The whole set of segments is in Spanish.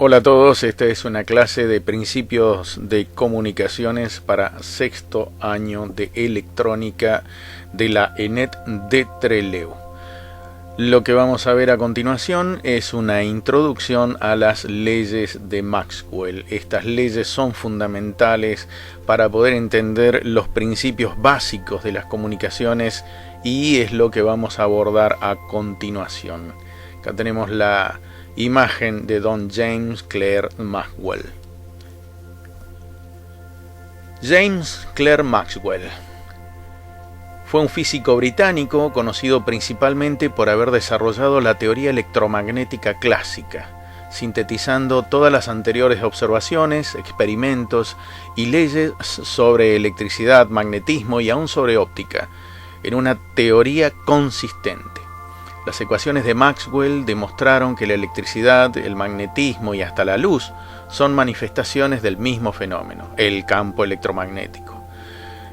Hola a todos, esta es una clase de principios de comunicaciones para sexto año de electrónica de la ENET de Trelew. Lo que vamos a ver a continuación es una introducción a las leyes de Maxwell. Estas leyes son fundamentales para poder entender los principios básicos de las comunicaciones y es lo que vamos a abordar a continuación. Acá tenemos la imagen de Don James Clerk Maxwell. James Clerk Maxwell fue un físico británico conocido principalmente por haber desarrollado la teoría electromagnética clásica, sintetizando todas las anteriores observaciones, experimentos y leyes sobre electricidad, magnetismo y aún sobre óptica, en una teoría consistente. Las ecuaciones de Maxwell demostraron que la electricidad, el magnetismo y hasta la luz son manifestaciones del mismo fenómeno, el campo electromagnético.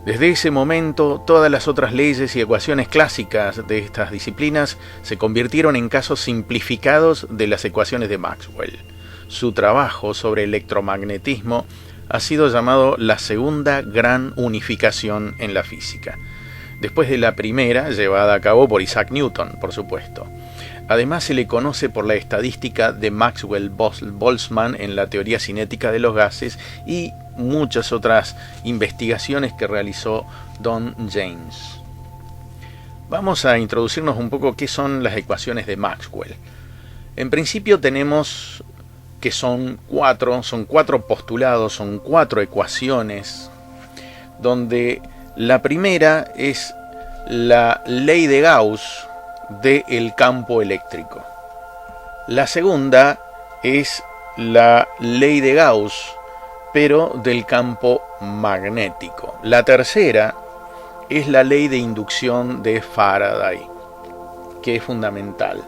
Desde ese momento, todas las otras leyes y ecuaciones clásicas de estas disciplinas se convirtieron en casos simplificados de las ecuaciones de Maxwell. Su trabajo sobre electromagnetismo ha sido llamado la segunda gran unificación en la física, después de la primera, llevada a cabo por Isaac Newton, por supuesto. Además se le conoce por la estadística de Maxwell-Boltzmann en la teoría cinética de los gases y muchas otras investigaciones que realizó Don James. Vamos a introducirnos un poco qué son las ecuaciones de Maxwell. En principio tenemos que son cuatro postulados, son cuatro ecuaciones, donde la primera es la ley de Gauss del campo eléctrico. La segunda es la ley de Gauss, pero del campo magnético. La tercera es la ley de inducción de Faraday, que es fundamental.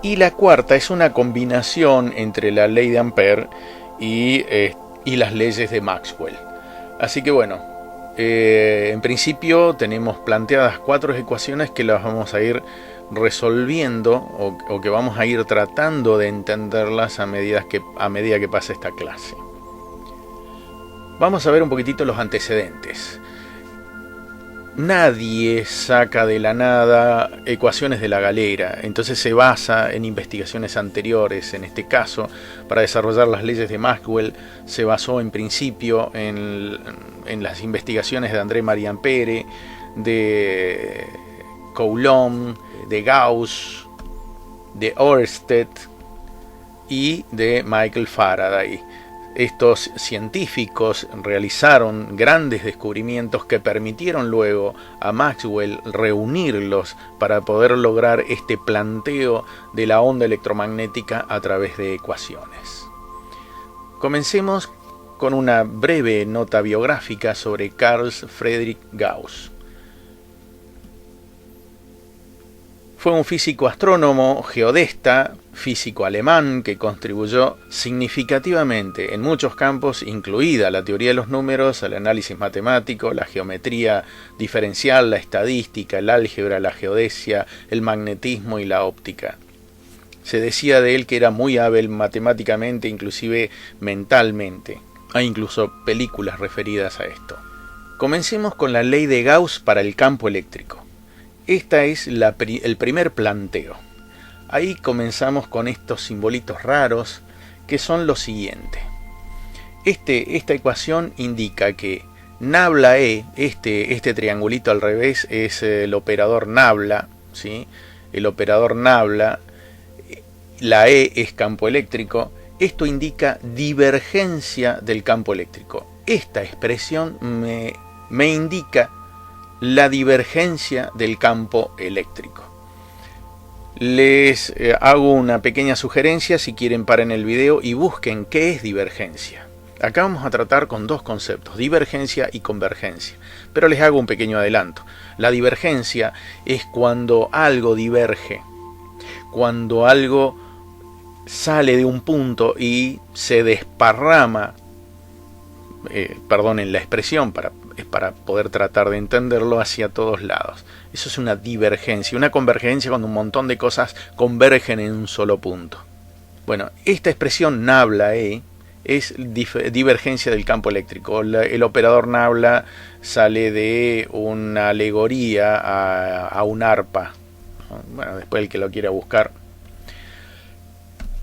Y la cuarta es una combinación entre la ley de Ampère y las leyes de Maxwell. Así que bueno, en principio tenemos planteadas cuatro ecuaciones que las vamos a ir resolviendo o que vamos a ir tratando de entenderlas a medida que pasa esta clase. Vamos a ver un poquitito los antecedentes. Nadie saca de la nada ecuaciones de la galera, entonces se basa en investigaciones anteriores. En este caso, para desarrollar las leyes de Maxwell, se basó en principio en las investigaciones de André-Marie Ampère, de Coulomb, de Gauss, de Ørsted y de Michael Faraday. Estos científicos realizaron grandes descubrimientos que permitieron luego a Maxwell reunirlos para poder lograr este planteo de la onda electromagnética a través de ecuaciones. Comencemos con una breve nota biográfica sobre Carl Friedrich Gauss. Fue un físico astrónomo, geodesta, físico alemán que contribuyó significativamente en muchos campos, incluida la teoría de los números, el análisis matemático, la geometría diferencial, la estadística, el álgebra, la geodesia, el magnetismo y la óptica. Se decía de él que era muy hábil matemáticamente, inclusive mentalmente. Hay incluso películas referidas a esto. Comencemos con la ley de Gauss para el campo eléctrico. Esta es el primer planteo. Ahí comenzamos con estos simbolitos raros que son lo siguiente. Esta ecuación indica que nabla E, este triangulito al revés, es el operador nabla, ¿sí? El operador nabla, la E es campo eléctrico. Esto indica divergencia del campo eléctrico. Esta expresión me indica la divergencia del campo eléctrico. Les hago una pequeña sugerencia: si quieren paren el video y busquen qué es divergencia. Acá vamos a tratar con dos conceptos, divergencia y convergencia, pero les hago un pequeño adelanto. La divergencia es cuando algo diverge, cuando algo sale de un punto y se desparrama, perdonen la expresión, para poder tratar de entenderlo, hacia todos lados. Eso es una divergencia. Una convergencia cuando un montón de cosas convergen en un solo punto. Bueno, esta expresión nabla-E es divergencia del campo eléctrico. El operador nabla sale de una alegoría a un arpa. Bueno, después el que lo quiera buscar.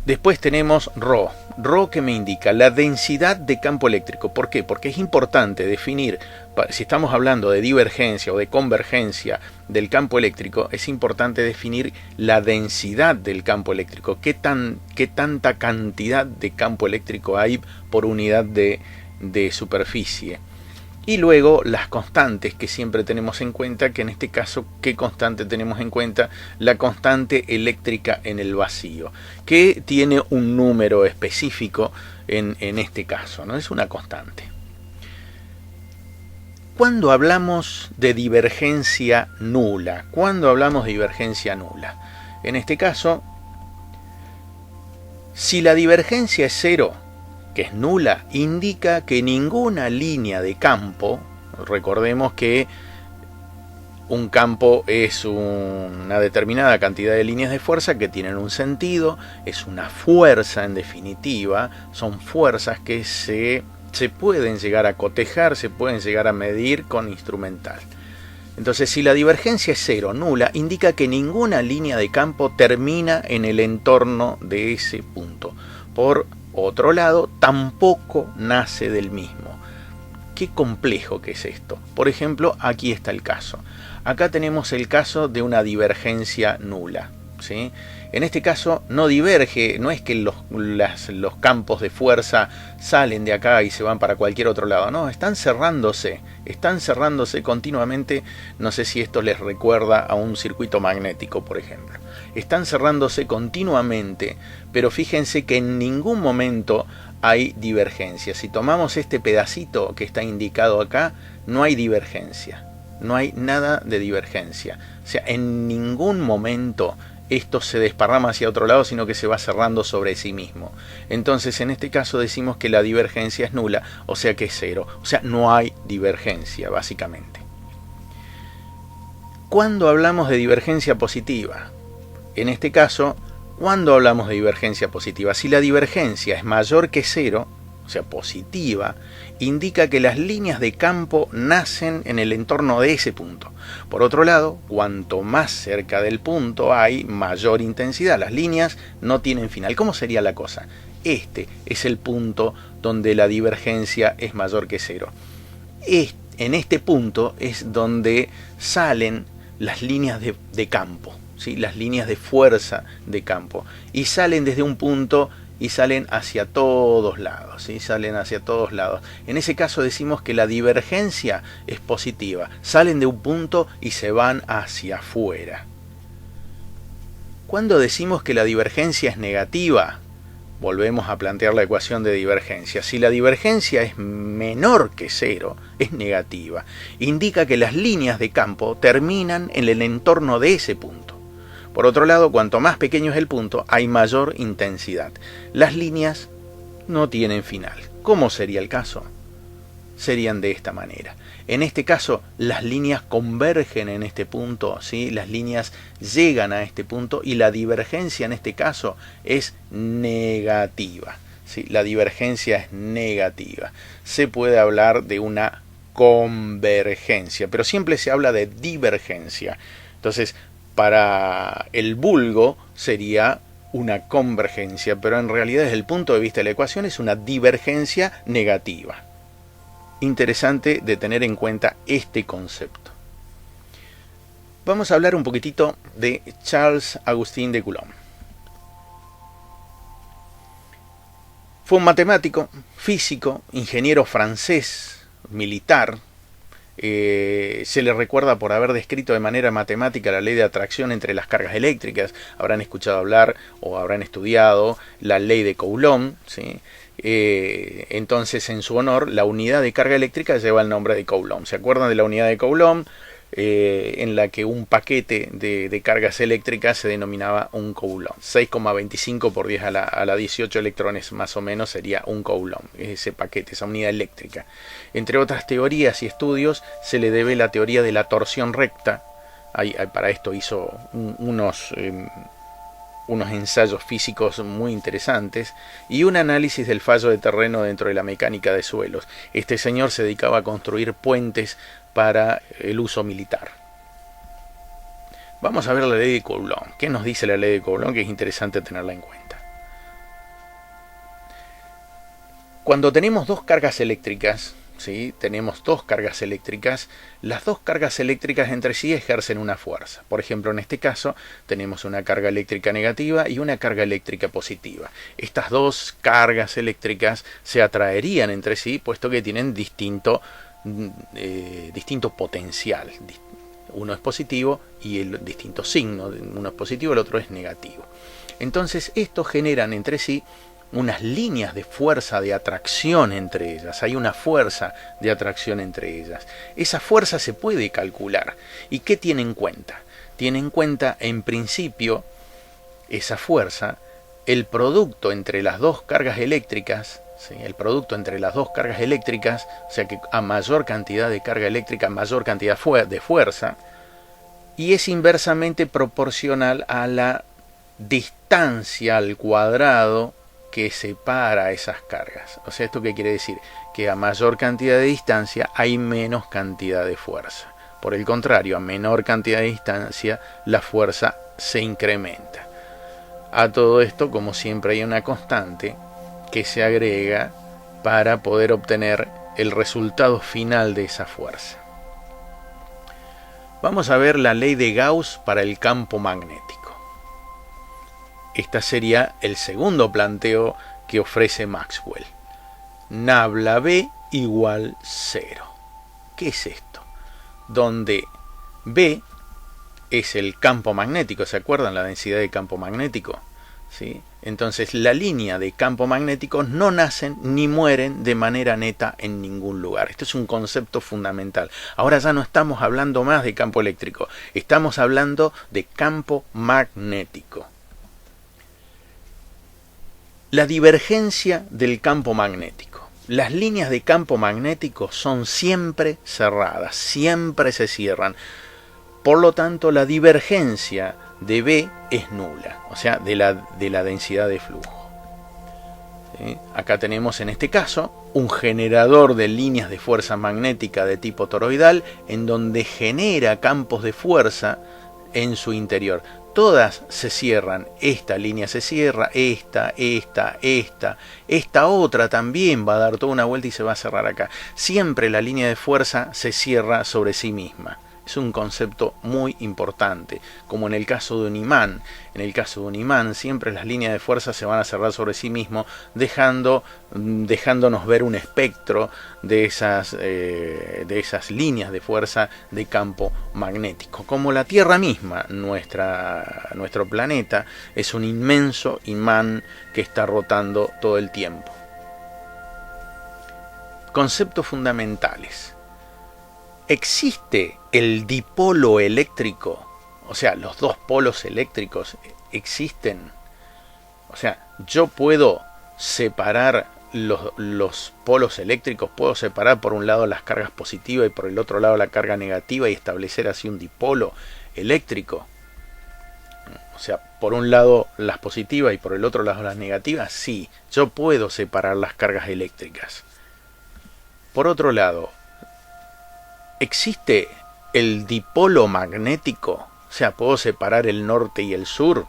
Después tenemos ρ. ρ que me indica la densidad de campo eléctrico. ¿Por qué? Porque es importante definir, si estamos hablando de divergencia o de convergencia del campo eléctrico, es importante definir la densidad del campo eléctrico. ¿Qué tanta cantidad de campo eléctrico hay por unidad de superficie? Y luego las constantes que siempre tenemos en cuenta, que en este caso, ¿qué constante tenemos en cuenta? La constante eléctrica en el vacío, que tiene un número específico en este caso, ¿no? Es una constante. ¿Cuándo hablamos de divergencia nula? ¿Cuándo hablamos de divergencia nula? En este caso, si la divergencia es cero, que es nula, indica que ninguna línea de campo, recordemos que un campo es una determinada cantidad de líneas de fuerza que tienen un sentido, es una fuerza en definitiva, son fuerzas que se pueden llegar a cotejar, se pueden llegar a medir con instrumental. Entonces, si la divergencia es cero, nula, indica que ninguna línea de campo termina en el entorno de ese punto. Por otro lado, tampoco nace del mismo. Qué complejo que es esto. Por ejemplo, aquí está el caso. Acá tenemos el caso de una divergencia nula, ¿sí? En este caso no diverge, no es que los campos de fuerza salen de acá y se van para cualquier otro lado, no, están cerrándose continuamente. No sé si esto les recuerda a un circuito magnético, por ejemplo. Están cerrándose continuamente, pero fíjense que en ningún momento hay divergencia. Si tomamos este pedacito que está indicado acá, no hay divergencia, no hay nada de divergencia. O sea, en ningún momento esto se desparrama hacia otro lado, sino que se va cerrando sobre sí mismo. Entonces, en este caso decimos que la divergencia es nula, o sea que es cero. O sea, no hay divergencia, básicamente. ¿Cuándo hablamos de divergencia positiva? En este caso, ¿cuándo hablamos de divergencia positiva? Si la divergencia es mayor que cero, o sea, positiva, indica que las líneas de campo nacen en el entorno de ese punto. Por otro lado, cuanto más cerca del punto hay, mayor intensidad. Las líneas no tienen final. ¿Cómo sería la cosa? Este es el punto donde la divergencia es mayor que cero. En este punto es donde salen las líneas de campo, ¿sí? Las líneas de fuerza de campo. Y salen desde un punto y salen hacia todos lados, ¿sí? Salen hacia todos lados. En ese caso decimos que la divergencia es positiva. Salen de un punto y se van hacia afuera. Cuando decimos que la divergencia es negativa, volvemos a plantear la ecuación de divergencia. Si la divergencia es menor que cero, es negativa. Indica que las líneas de campo terminan en el entorno de ese punto. Por otro lado, cuanto más pequeño es el punto, hay mayor intensidad. Las líneas no tienen final. ¿Cómo sería el caso? Serían de esta manera. En este caso, las líneas convergen en este punto, ¿sí? Las líneas llegan a este punto y la divergencia en este caso es negativa, ¿sí? La divergencia es negativa. Se puede hablar de una convergencia, pero siempre se habla de divergencia. Entonces, para el vulgo sería una convergencia, pero en realidad desde el punto de vista de la ecuación es una divergencia negativa. Interesante de tener en cuenta este concepto. Vamos a hablar un poquitito de Charles Agustín de Coulomb. Fue un matemático, físico, ingeniero francés, militar. Se le recuerda por haber descrito de manera matemática la ley de atracción entre las cargas eléctricas. Habrán escuchado hablar o habrán estudiado la ley de Coulomb, ¿sí? Entonces, en su honor, la unidad de carga eléctrica lleva el nombre de Coulomb. ¿Se acuerdan de la unidad de Coulomb? En la que un paquete de cargas eléctricas se denominaba un Coulomb. 6,25 por 10 a la 18 electrones más o menos sería un Coulomb, ese paquete, esa unidad eléctrica. Entre otras teorías y estudios se le debe la teoría de la torsión recta. Para esto hizo unos ensayos físicos muy interesantes y un análisis del fallo de terreno dentro de la mecánica de suelos. Este señor se dedicaba a construir puentes para el uso militar. Vamos a ver la ley de Coulomb. ¿Qué nos dice la ley de Coulomb? Que es interesante tenerla en cuenta. Cuando tenemos dos cargas eléctricas, ¿sí? Tenemos dos cargas eléctricas, las dos cargas eléctricas entre sí ejercen una fuerza. Por ejemplo, en este caso tenemos una carga eléctrica negativa y una carga eléctrica positiva. Estas dos cargas eléctricas se atraerían entre sí, puesto que tienen distinto potencial. Uno es positivo y el distinto signo. Uno es positivo, el otro es negativo. Entonces, estos generan entre sí unas líneas de fuerza de atracción entre ellas. Hay una fuerza de atracción entre ellas. Esa fuerza se puede calcular. ¿Y qué tiene en cuenta? Tiene en cuenta, en principio, esa fuerza, el producto entre las dos cargas eléctricas, ¿sí? El producto entre las dos cargas eléctricas, o sea que a mayor cantidad de carga eléctrica, mayor cantidad de fuerza, y es inversamente proporcional a la distancia al cuadrado que separa esas cargas. O sea, ¿esto qué quiere decir? Que a mayor cantidad de distancia hay menos cantidad de fuerza. Por el contrario, a menor cantidad de distancia la fuerza se incrementa. A todo esto, como siempre, hay una constante que se agrega para poder obtener el resultado final de esa fuerza. Vamos a ver la ley de Gauss para el campo magnético. Este sería el segundo planteo que ofrece Maxwell. Nabla B igual 0. ¿Qué es esto? Donde B es el campo magnético. ¿Se acuerdan la densidad de campo magnético? ¿Sí? Entonces la línea de campo magnético no nacen ni mueren de manera neta en ningún lugar. Esto es un concepto fundamental. Ahora ya no estamos hablando más de campo eléctrico. Estamos hablando de campo magnético. La divergencia del campo magnético. Las líneas de campo magnético son siempre cerradas, siempre se cierran. Por lo tanto, la divergencia de B es nula, o sea, de la densidad de flujo. ¿Sí? Acá tenemos en este caso un generador de líneas de fuerza magnética de tipo toroidal en donde genera campos de fuerza en su interior. Todas se cierran, esta línea se cierra, esta otra también va a dar toda una vuelta y se va a cerrar acá. Siempre la línea de fuerza se cierra sobre sí misma. Es un concepto muy importante, como en el caso de un imán. En el caso de un imán, siempre las líneas de fuerza se van a cerrar sobre sí mismo, dejándonos ver un espectro de esas líneas de fuerza de campo magnético. Como la Tierra misma, nuestro planeta, es un inmenso imán que está rotando todo el tiempo. Conceptos fundamentales. ¿Existe el dipolo eléctrico? O sea, los dos polos eléctricos existen. O sea, yo puedo separar los polos eléctricos, puedo separar por un lado las cargas positivas y por el otro lado la carga negativa y establecer así un dipolo eléctrico. O sea, por un lado las positivas y por el otro lado las negativas. Sí, yo puedo separar las cargas eléctricas. Por otro lado, ¿existe el dipolo magnético? O sea, ¿puedo separar el norte y el sur?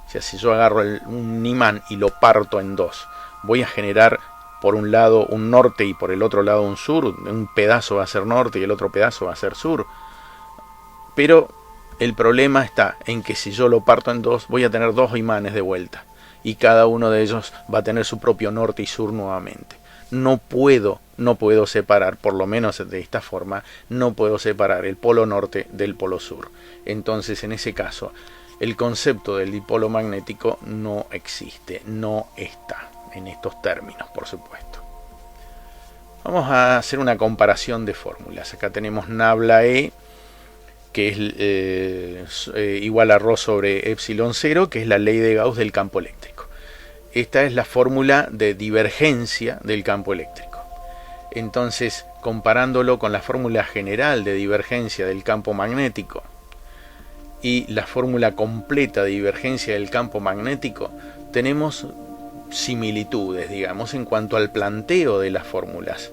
O sea, si yo agarro un imán y lo parto en dos, voy a generar por un lado un norte y por el otro lado un sur. Un pedazo va a ser norte y el otro pedazo va a ser sur. Pero el problema está en que si yo lo parto en dos, voy a tener dos imanes de vuelta. Y cada uno de ellos va a tener su propio norte y sur nuevamente. No puedo separar, por lo menos de esta forma, no puedo separar el polo norte del polo sur. Entonces, en ese caso, el concepto del dipolo magnético no existe, no está en estos términos, por supuesto. Vamos a hacer una comparación de fórmulas. Acá tenemos nabla E, que es igual a ρ sobre epsilon 0, que es la ley de Gauss del campo eléctrico. Esta es la fórmula de divergencia del campo eléctrico. Entonces, comparándolo con la fórmula general de divergencia del campo magnético y la fórmula completa de divergencia del campo magnético, tenemos similitudes, digamos, en cuanto al planteo de las fórmulas.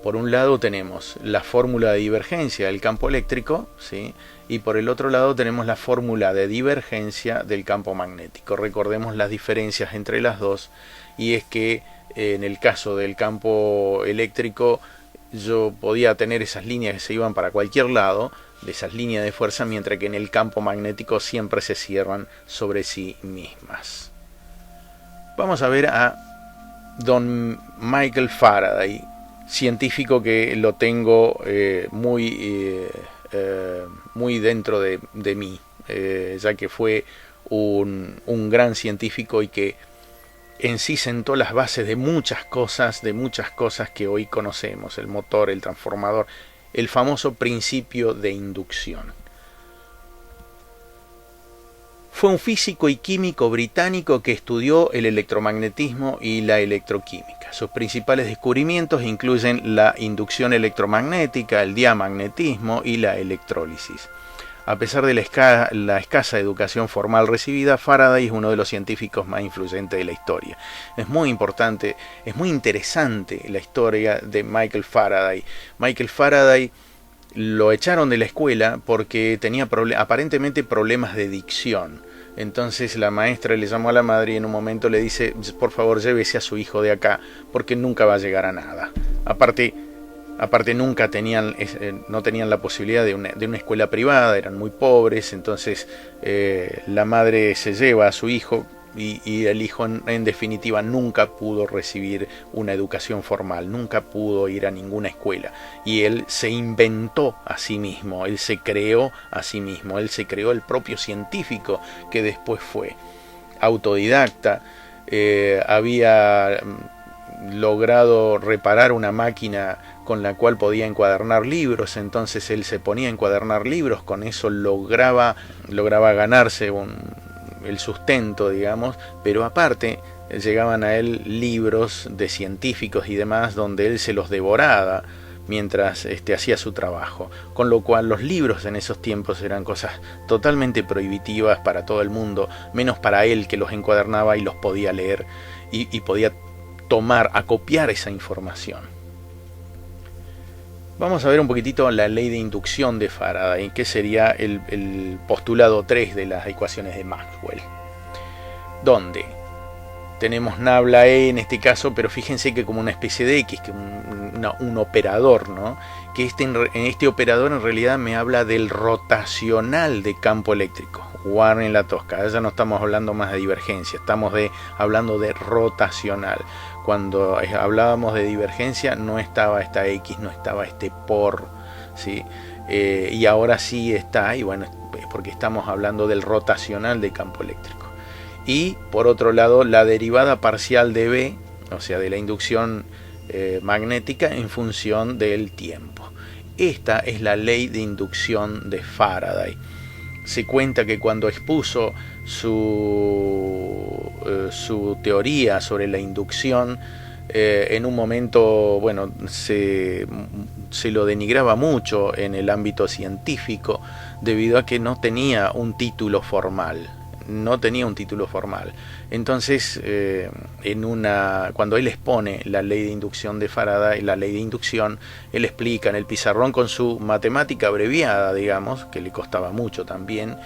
Por un lado tenemos la fórmula de divergencia del campo eléctrico, ¿sí? Y por el otro lado tenemos la fórmula de divergencia del campo magnético. Recordemos las diferencias entre las dos, y es que en el caso del campo eléctrico yo podía tener esas líneas que se iban para cualquier lado, de esas líneas de fuerza, mientras que en el campo magnético siempre se cierran sobre sí mismas. Vamos a ver a don Michael Faraday, científico que lo tengo muy dentro de mí, ya que fue un gran científico y que en sí sentó las bases de muchas cosas que hoy conocemos: el motor, el transformador, el famoso principio de inducción. Fue un físico y químico británico que estudió el electromagnetismo y la electroquímica. Sus principales descubrimientos incluyen la inducción electromagnética, el diamagnetismo y la electrólisis. A pesar de la escasa educación formal recibida, Faraday es uno de los científicos más influyentes de la historia. Es muy importante, es muy interesante la historia de Michael Faraday. Michael Faraday lo echaron de la escuela porque tenía aparentemente problemas de dicción. Entonces la maestra le llamó a la madre y en un momento le dice: por favor, llévese a su hijo de acá porque nunca va a llegar a nada. Aparte nunca no tenían la posibilidad de una escuela privada, eran muy pobres. Entonces la madre se lleva a su hijo y el hijo en definitiva nunca pudo recibir una educación formal, nunca pudo ir a ninguna escuela, y él se inventó a sí mismo, él se creó a sí mismo, él se creó el propio científico que después fue autodidacta. Había logrado reparar una máquina con la cual podía encuadernar libros, entonces él se ponía a encuadernar libros, con eso lograba ganarse el sustento, digamos, pero aparte llegaban a él libros de científicos y demás donde él se los devoraba mientras hacía su trabajo, con lo cual los libros en esos tiempos eran cosas totalmente prohibitivas para todo el mundo, menos para él, que los encuadernaba y los podía leer y podía acopiar esa información. Vamos a ver un poquitito la ley de inducción de Faraday, que sería el postulado 3 de las ecuaciones de Maxwell, donde tenemos nabla E en este caso, pero fíjense que como una especie de X, que un operador, ¿no? Que en este operador en realidad me habla del rotacional de campo eléctrico. Guarden la tosca, ya no estamos hablando más de divergencia, estamos hablando de rotacional. Cuando hablábamos de divergencia no estaba esta X, no estaba este por, ¿sí? Y ahora sí está, y bueno, porque estamos hablando del rotacional de campo eléctrico. Y por otro lado, la derivada parcial de B, o sea, de la inducción magnética en función del tiempo. Esta es la ley de inducción de Faraday. Se cuenta que cuando expuso su teoría sobre la inducción, en un momento, bueno, se lo denigraba mucho en el ámbito científico debido a que no tenía un título formal. Entonces, cuando él expone la ley de inducción de Faraday, la ley de inducción, él explica en el pizarrón con su matemática abreviada, digamos, que le costaba mucho también,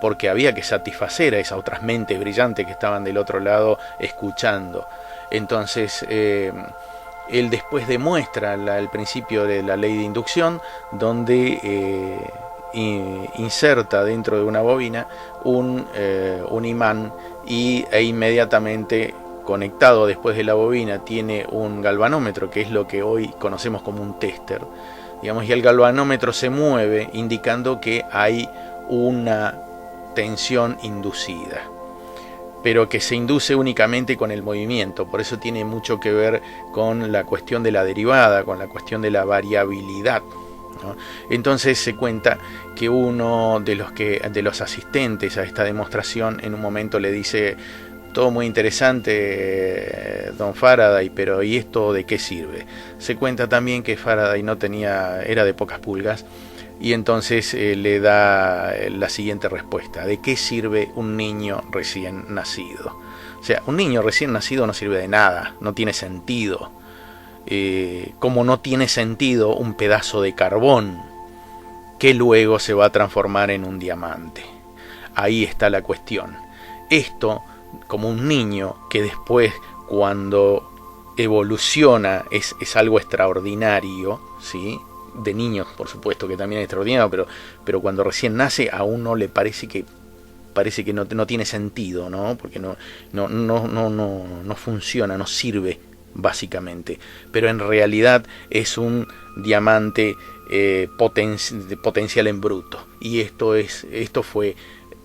porque había que satisfacer a esas otras mentes brillantes que estaban del otro lado escuchando. Entonces, él después demuestra el principio de la ley de inducción, donde inserta dentro de una bobina un imán e inmediatamente conectado después de la bobina tiene un galvanómetro, que es lo que hoy conocemos como un tester, digamos, y el galvanómetro se mueve indicando que hay una tensión inducida, pero que se induce únicamente con el movimiento. Por eso tiene mucho que ver con la cuestión de la derivada, con la cuestión de la variabilidad, ¿no? Entonces se cuenta que uno de los asistentes a esta demostración en un momento le dice: todo muy interesante, don Faraday, pero ¿y esto de qué sirve? Se cuenta también que Faraday era de pocas pulgas, Y entonces le da la siguiente respuesta: ¿de qué sirve un niño recién nacido? O sea, un niño recién nacido no sirve de nada, no tiene sentido. Como no tiene sentido un pedazo de carbón que luego se va a transformar en un diamante. Ahí está la cuestión. Esto, como un niño que después, cuando evoluciona, es algo extraordinario, ¿sí? De niños, por supuesto que también es extraordinario, pero cuando recién nace a uno le parece que no tiene sentido, ¿no? Porque no funciona, no sirve básicamente, pero en realidad es un diamante potencial en bruto. Y esto fue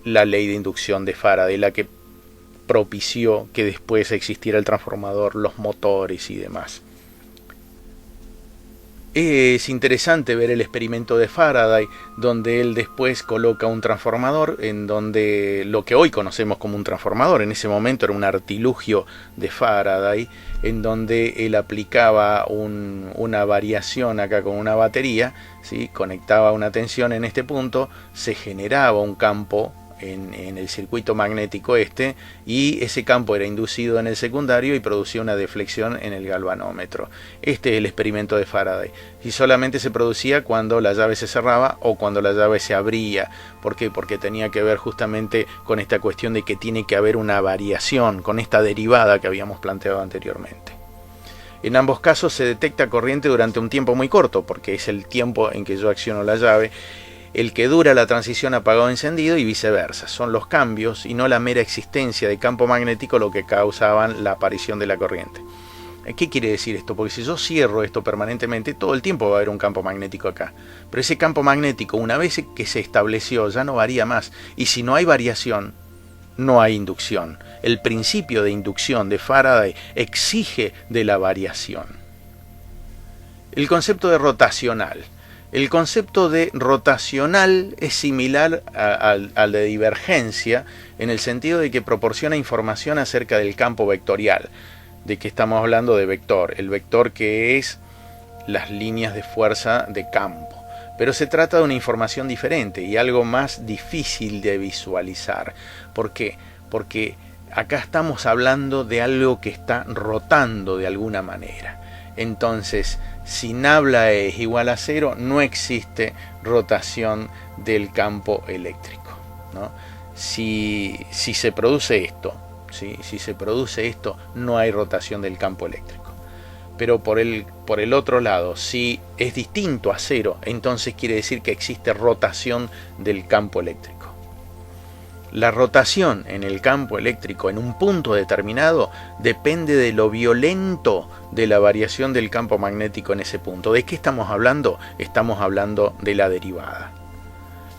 la ley de inducción de Faraday, la que propició que después existiera el transformador, los motores y demás. Es interesante ver el experimento de Faraday, donde él después coloca un transformador en donde lo que hoy conocemos como un transformador, en ese momento era un artilugio de Faraday, en donde él aplicaba una variación acá con una batería, ¿sí? Conectaba una tensión en este punto, se generaba un campo en el circuito magnético y ese campo era inducido en el secundario y producía una deflexión en el galvanómetro. Este es el experimento de Faraday, y solamente se producía cuando la llave se cerraba o cuando la llave se abría. ¿Por qué? Porque tenía que ver justamente con esta cuestión de que tiene que haber una variación, con esta derivada que habíamos planteado anteriormente. En ambos casos se detecta corriente durante un tiempo muy corto, porque es el tiempo en que yo acciono la llave el que dura la transición apagado-encendido, y viceversa. Son los cambios y no la mera existencia de campo magnético lo que causaban la aparición de la corriente. ¿Qué quiere decir esto? Porque si yo cierro esto permanentemente, todo el tiempo va a haber un campo magnético acá. Pero ese campo magnético, una vez que se estableció, ya no varía más. Y si no hay variación, no hay inducción. El principio de inducción de Faraday exige de la variación. El concepto de rotacional. El concepto de rotacional es similar al de divergencia, en el sentido de que proporciona información acerca del campo vectorial. ¿De qué estamos hablando? De vector. El vector, que es las líneas de fuerza de campo. Pero se trata de una información diferente y algo más difícil de visualizar. ¿Por qué? Porque acá estamos hablando de algo que está rotando de alguna manera. Entonces, si nabla es igual a cero, no existe rotación del campo eléctrico, ¿no? Si se produce esto, ¿sí? Si se produce esto, no hay rotación del campo eléctrico. Pero por el otro lado, si es distinto a cero, entonces quiere decir que existe rotación del campo eléctrico. La rotación en el campo eléctrico en un punto determinado depende de lo violento de la variación del campo magnético en ese punto. ¿De qué estamos hablando? Estamos hablando de la derivada.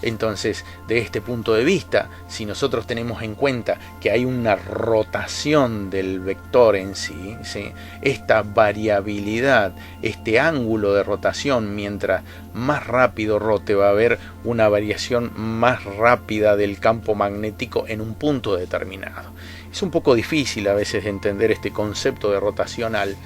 Entonces, de este punto de vista, si nosotros tenemos en cuenta que hay una rotación del vector en sí, ¿sí? Esta variabilidad, este ángulo de rotación, mientras más rápido rote, va a haber una variación más rápida del campo magnético en un punto determinado. Es un poco difícil a veces entender este concepto de rotacional,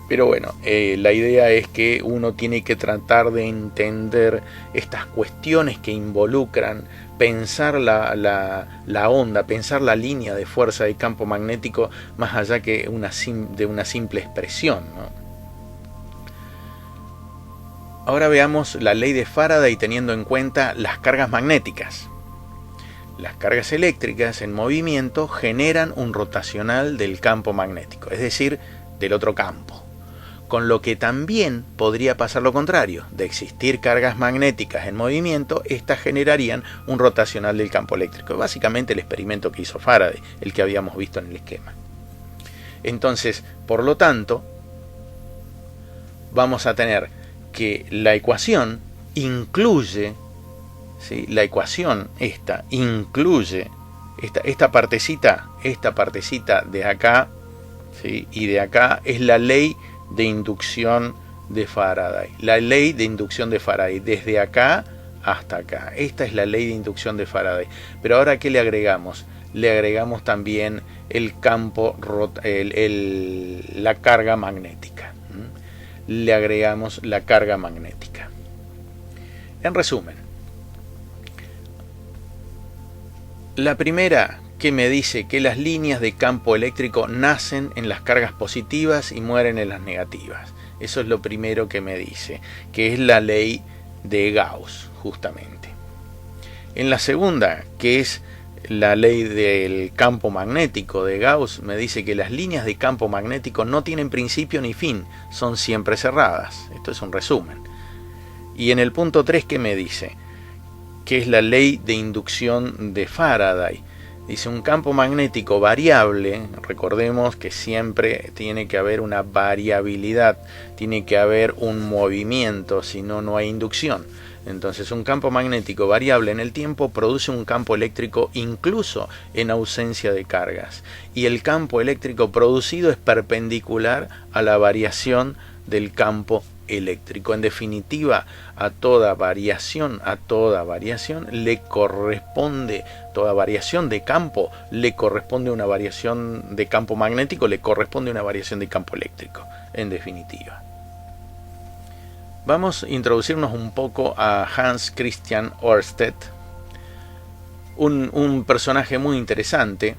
pero bueno, la idea es que uno tiene que tratar de entender estas cuestiones que involucran pensar la onda, pensar la línea de fuerza de campo magnético más allá que de una simple expresión, ¿no? Ahora veamos la ley de Faraday teniendo en cuenta las cargas magnéticas. Las cargas eléctricas en movimiento generan un rotacional del campo magnético, es decir, del otro campo. Con lo que también podría pasar lo contrario. De existir cargas magnéticas en movimiento, estas generarían un rotacional del campo eléctrico. Básicamente el experimento que hizo Faraday, el que habíamos visto en el esquema. Entonces, por lo tanto, vamos a tener que la ecuación incluye, ¿sí? La ecuación incluye esta partecita de acá, ¿sí? Y de acá es la ley de inducción de Faraday. La ley de inducción de Faraday, desde acá hasta acá. Esta es la ley de inducción de Faraday. Pero ahora, ¿qué le agregamos? Le agregamos también el campo, la carga magnética. Le agregamos la carga magnética. En resumen, la primera que me dice que las líneas de campo eléctrico nacen en las cargas positivas y mueren en las negativas. Eso es lo primero que me dice, que es la ley de Gauss, justamente. En la segunda, que es la ley del campo magnético de Gauss, me dice que las líneas de campo magnético no tienen principio ni fin, son siempre cerradas. Esto es un resumen. Y en el punto 3, ¿qué me dice? Que es la ley de inducción de Faraday. Dice, un campo magnético variable, recordemos que siempre tiene que haber una variabilidad, tiene que haber un movimiento, si no, no hay inducción. Entonces, un campo magnético variable en el tiempo produce un campo eléctrico incluso en ausencia de cargas. Y el campo eléctrico producido es perpendicular a la variación del campo eléctrico. En definitiva, a toda variación le corresponde, toda variación de campo le corresponde una variación de campo magnético, le corresponde una variación de campo eléctrico, en definitiva. Vamos a introducirnos un poco a Hans Christian Ørsted, un personaje muy interesante,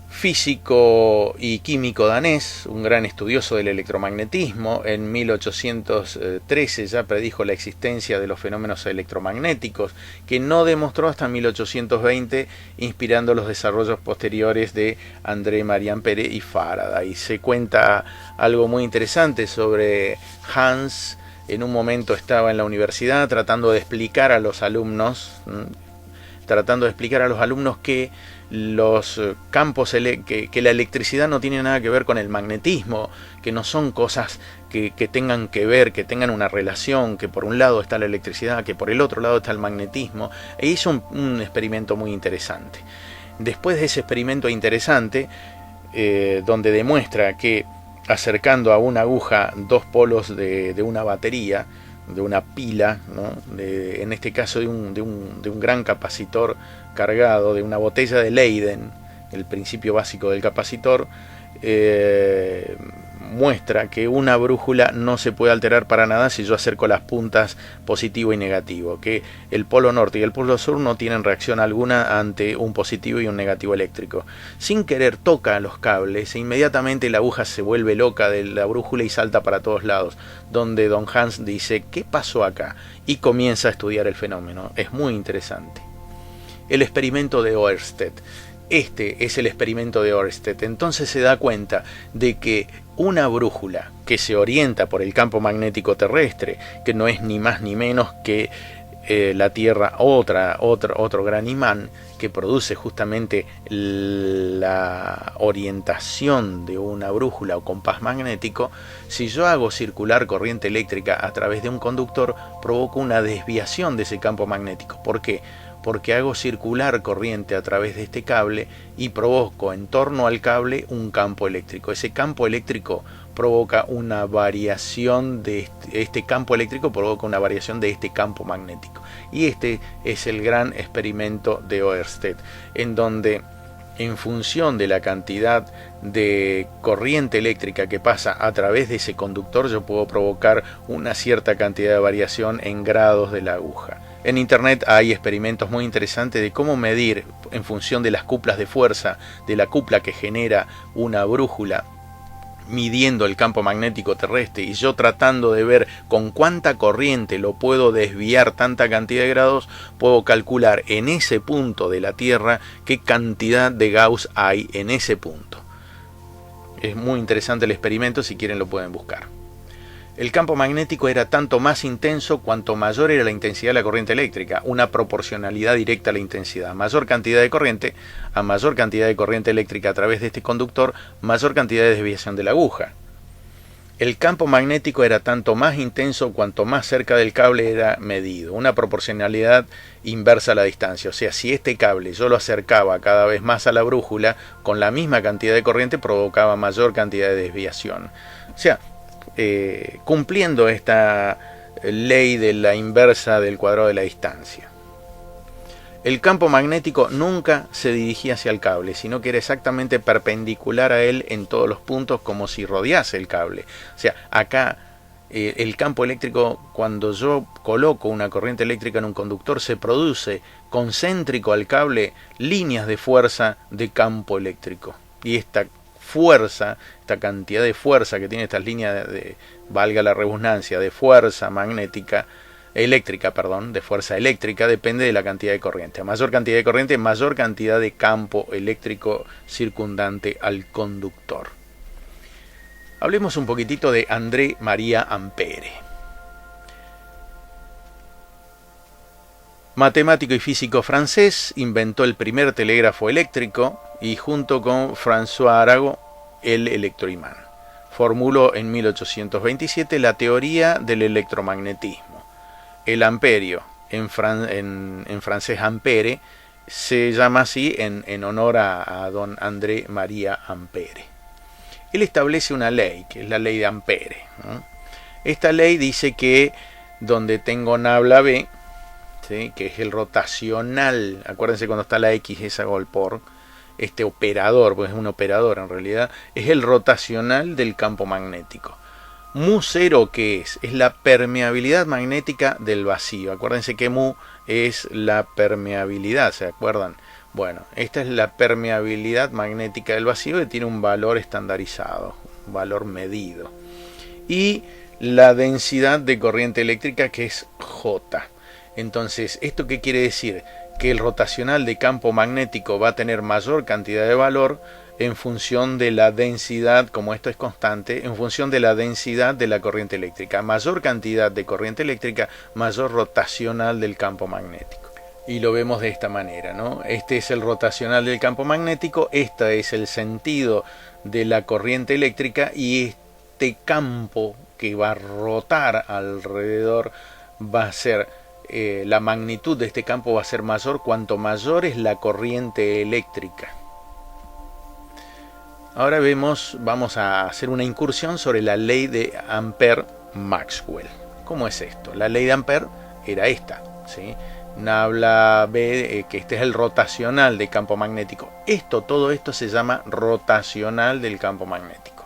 físico y químico danés, un gran estudioso del electromagnetismo. En 1813 ya predijo la existencia de los fenómenos electromagnéticos, que no demostró hasta 1820, inspirando los desarrollos posteriores de André Marie Ampère y Faraday. Se cuenta algo muy interesante sobre Hans. En un momento estaba en la universidad tratando de explicar a los alumnos que los campos, que la electricidad no tiene nada que ver con el magnetismo, que no son cosas que tengan que ver, que tengan una relación, que por un lado está la electricidad, que por el otro lado está el magnetismo. E hizo un experimento muy interesante. Después de ese experimento interesante, donde demuestra que acercando a una aguja dos polos de una batería, de una pila, ¿no? En este caso de un gran capacitor cargado, de una botella de Leyden, el principio básico del capacitor, muestra que una brújula no se puede alterar para nada si yo acerco las puntas positivo y negativo, que el polo norte y el polo sur no tienen reacción alguna ante un positivo y un negativo eléctrico. Sin querer toca los cables e inmediatamente la aguja se vuelve loca de la brújula y salta para todos lados, donde don Hans dice, ¿qué pasó acá? Y comienza a estudiar el fenómeno. Es muy interesante. El experimento de Ørsted. Este es el experimento de Ørsted. Entonces se da cuenta de que una brújula que se orienta por el campo magnético terrestre, que no es ni más ni menos que la Tierra, otro gran imán que produce justamente la orientación de una brújula o compás magnético, si yo hago circular corriente eléctrica a través de un conductor, provoco una desviación de ese campo magnético. ¿Por qué? Porque hago circular corriente a través de este cable y provoco en torno al cable un campo eléctrico. Ese campo eléctrico provoca una variación de este campo eléctrico, provoca una variación de este campo magnético. Y este es el gran experimento de Ørsted, en donde en función de la cantidad de corriente eléctrica que pasa a través de ese conductor, yo puedo provocar una cierta cantidad de variación en grados de la aguja. En internet hay experimentos muy interesantes de cómo medir en función de las cuplas de fuerza, de la cupla que genera una brújula, midiendo el campo magnético terrestre, y yo tratando de ver con cuánta corriente lo puedo desviar tanta cantidad de grados, puedo calcular en ese punto de la Tierra qué cantidad de Gauss hay en ese punto. Es muy interesante el experimento, si quieren lo pueden buscar. El campo magnético era tanto más intenso cuanto mayor era la intensidad de la corriente eléctrica, una proporcionalidad directa a la intensidad. Mayor cantidad de corriente, a mayor cantidad de corriente eléctrica a través de este conductor, mayor cantidad de desviación de la aguja. El campo magnético era tanto más intenso cuanto más cerca del cable era medido, una proporcionalidad inversa a la distancia. O sea, si este cable yo lo acercaba cada vez más a la brújula, con la misma cantidad de corriente provocaba mayor cantidad de desviación. O sea, cumpliendo esta ley de la inversa del cuadrado de la distancia. El campo magnético nunca se dirigía hacia el cable, sino que era exactamente perpendicular a él en todos los puntos, como si rodease el cable. O sea, acá el campo eléctrico, cuando yo coloco una corriente eléctrica en un conductor, se produce concéntrico al cable líneas de fuerza de campo eléctrico. Y esta fuerza, esta cantidad de fuerza que tiene estas líneas valga la redundancia, de fuerza magnética, de fuerza eléctrica, depende de la cantidad de corriente. A mayor cantidad de corriente, mayor cantidad de campo eléctrico circundante al conductor. Hablemos un poquitito de André María Ampère. Matemático y físico francés, inventó el primer telégrafo eléctrico y junto con François Arago el electroimán. Formuló en 1827 la teoría del electromagnetismo. El amperio, en francés ampere, se llama así en honor a don André María Ampère. Él establece una ley, que es la ley de Ampère, ¿no? Esta ley dice que donde tengo nabla B, ¿sí?, que es el rotacional, acuérdense cuando está la X esa por este operador, pues es un operador en realidad, es el rotacional del campo magnético. Mu cero, ¿qué es? Es la permeabilidad magnética del vacío. Acuérdense que mu es la permeabilidad, ¿se acuerdan? Bueno, esta es la permeabilidad magnética del vacío, que tiene un valor estandarizado, un valor medido. Y la densidad de corriente eléctrica, que es J. Entonces, ¿esto qué quiere decir? Que el rotacional de campo magnético va a tener mayor cantidad de valor en función de la densidad, como esto es constante, en función de la densidad de la corriente eléctrica. Mayor cantidad de corriente eléctrica, mayor rotacional del campo magnético. Y lo vemos de esta manera, ¿no? Este es el rotacional del campo magnético, este es el sentido de la corriente eléctrica y este campo que va a rotar alrededor va a ser, la magnitud de este campo va a ser mayor cuanto mayor es la corriente eléctrica. Ahora vamos a hacer una incursión sobre la ley de Ampère-Maxwell. ¿Cómo es esto? La ley de Ampère era esta, ¿sí? Nabla B, que este es el rotacional del campo magnético. Todo esto se llama rotacional del campo magnético.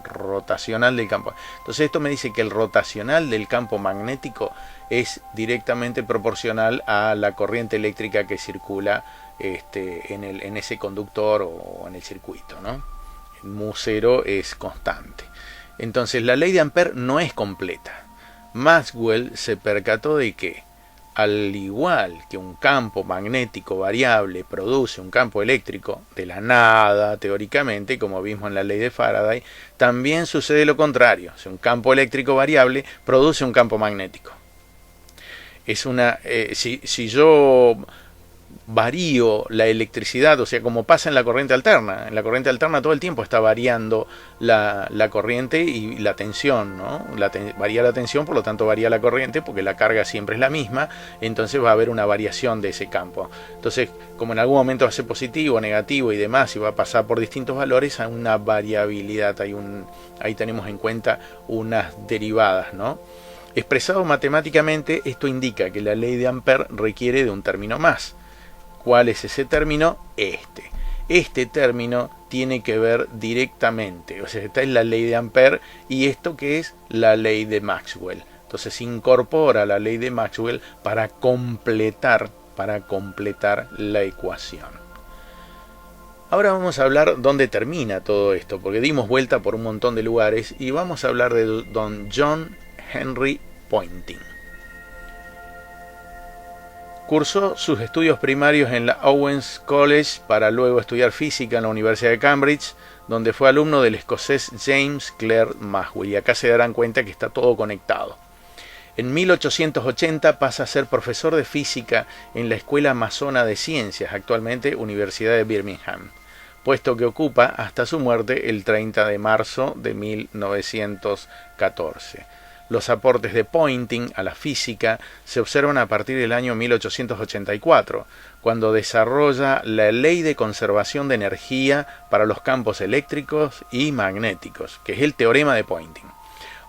Rotacional del campo. Entonces esto me dice que el rotacional del campo magnético es directamente proporcional a la corriente eléctrica que circula en ese conductor o en el circuito, ¿no? El mu cero es constante. Entonces la ley de Ampère no es completa. Maxwell se percató de que al igual que un campo magnético variable produce un campo eléctrico de la nada, teóricamente, como vimos en la ley de Faraday, también sucede lo contrario. Si un campo eléctrico variable produce un campo magnético. Si yo varío la electricidad, o sea, como pasa en la corriente alterna todo el tiempo está variando la corriente y la tensión, ¿no? Varía la tensión, por lo tanto varía la corriente, porque la carga siempre es la misma, entonces va a haber una variación de ese campo. Entonces, como en algún momento va a ser positivo, negativo y demás, y va a pasar por distintos valores, hay una variabilidad, ahí tenemos en cuenta unas derivadas, ¿no? Expresado matemáticamente, esto indica que la ley de Ampère requiere de un término más. ¿Cuál es ese término? Este término tiene que ver directamente, o sea, esta es la ley de Ampère y esto que es la ley de Maxwell. Entonces se incorpora la ley de Maxwell para completar la ecuación. Ahora vamos a hablar dónde termina todo esto, porque dimos vuelta por un montón de lugares y vamos a hablar de don John Henry Poynting. Cursó sus estudios primarios en la Owens College para luego estudiar física en la Universidad de Cambridge, donde fue alumno del escocés James Clerk Maxwell. Y acá se darán cuenta que está todo conectado. En 1880 pasa a ser profesor de física en la Escuela Masona de Ciencias, actualmente Universidad de Birmingham, puesto que ocupa hasta su muerte el 30 de marzo de 1914. Los aportes de Poynting a la física se observan a partir del año 1884, cuando desarrolla la ley de conservación de energía para los campos eléctricos y magnéticos, que es el teorema de Poynting.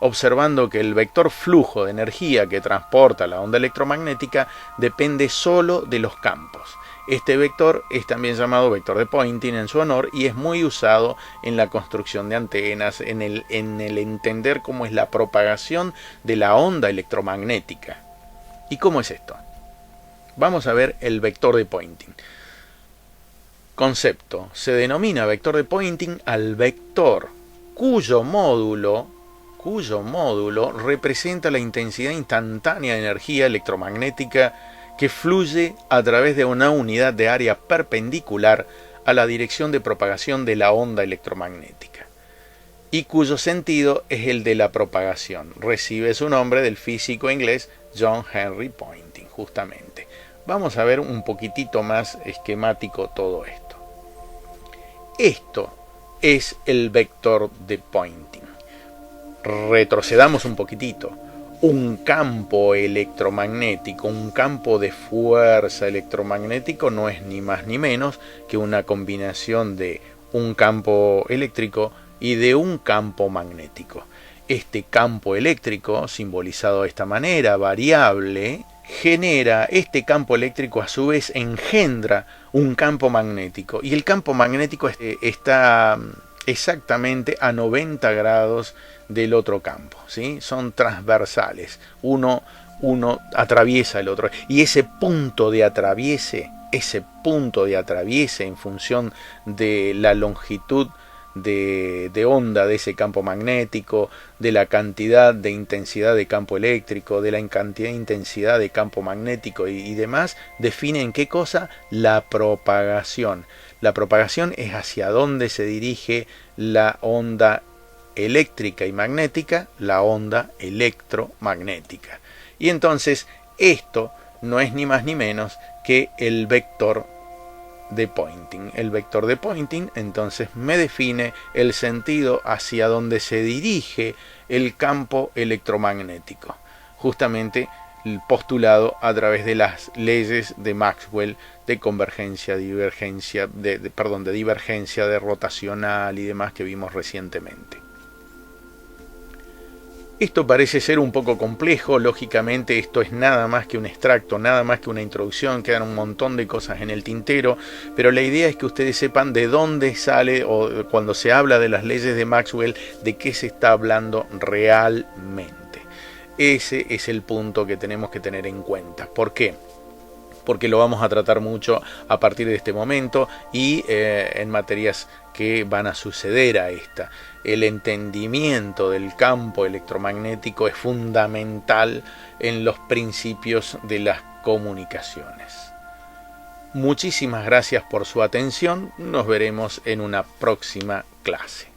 observando que el vector flujo de energía que transporta la onda electromagnética depende solo de los campos. Este vector es también llamado vector de Poynting en su honor y es muy usado en la construcción de antenas, en el entender cómo es la propagación de la onda electromagnética. ¿Y cómo es esto? Vamos a ver el vector de Poynting. Concepto: se denomina vector de Poynting al vector cuyo módulo representa la intensidad instantánea de energía electromagnética que fluye a través de una unidad de área perpendicular a la dirección de propagación de la onda electromagnética, y cuyo sentido es el de la propagación. Recibe su nombre del físico inglés John Henry Poynting, justamente. Vamos a ver un poquitito más esquemático todo esto. Esto es el vector de Poynting. Retrocedamos un poquitito. Un campo electromagnético, un campo de fuerza electromagnético no es ni más ni menos que una combinación de un campo eléctrico y de un campo magnético. Este campo eléctrico, simbolizado de esta manera, variable, genera, este campo eléctrico a su vez engendra un campo magnético, y el campo magnético está exactamente a 90 grados del otro campo, ¿sí? Son transversales, uno atraviesa el otro, y ese punto de atraviese en función de la longitud de onda de ese campo magnético, de la cantidad de intensidad de campo eléctrico, de la cantidad de intensidad de campo magnético y demás, definen ¿qué cosa? La propagación. La propagación es hacia dónde se dirige la onda eléctrica y magnética, la onda electromagnética. Y entonces esto no es ni más ni menos que el vector de Poynting. El vector de Poynting entonces me define el sentido hacia donde se dirige el campo electromagnético, justamente postulado a través de las leyes de Maxwell de convergencia, divergencia, de divergencia, de rotacional y demás que vimos recientemente. Esto parece ser un poco complejo, lógicamente esto es nada más que un extracto, nada más que una introducción, quedan un montón de cosas en el tintero, pero la idea es que ustedes sepan de dónde sale, o cuando se habla de las leyes de Maxwell, de qué se está hablando realmente. Ese es el punto que tenemos que tener en cuenta. ¿Por qué? Porque lo vamos a tratar mucho a partir de este momento y en materias que van a suceder a esta. El entendimiento del campo electromagnético es fundamental en los principios de las comunicaciones. Muchísimas gracias por su atención. Nos veremos en una próxima clase.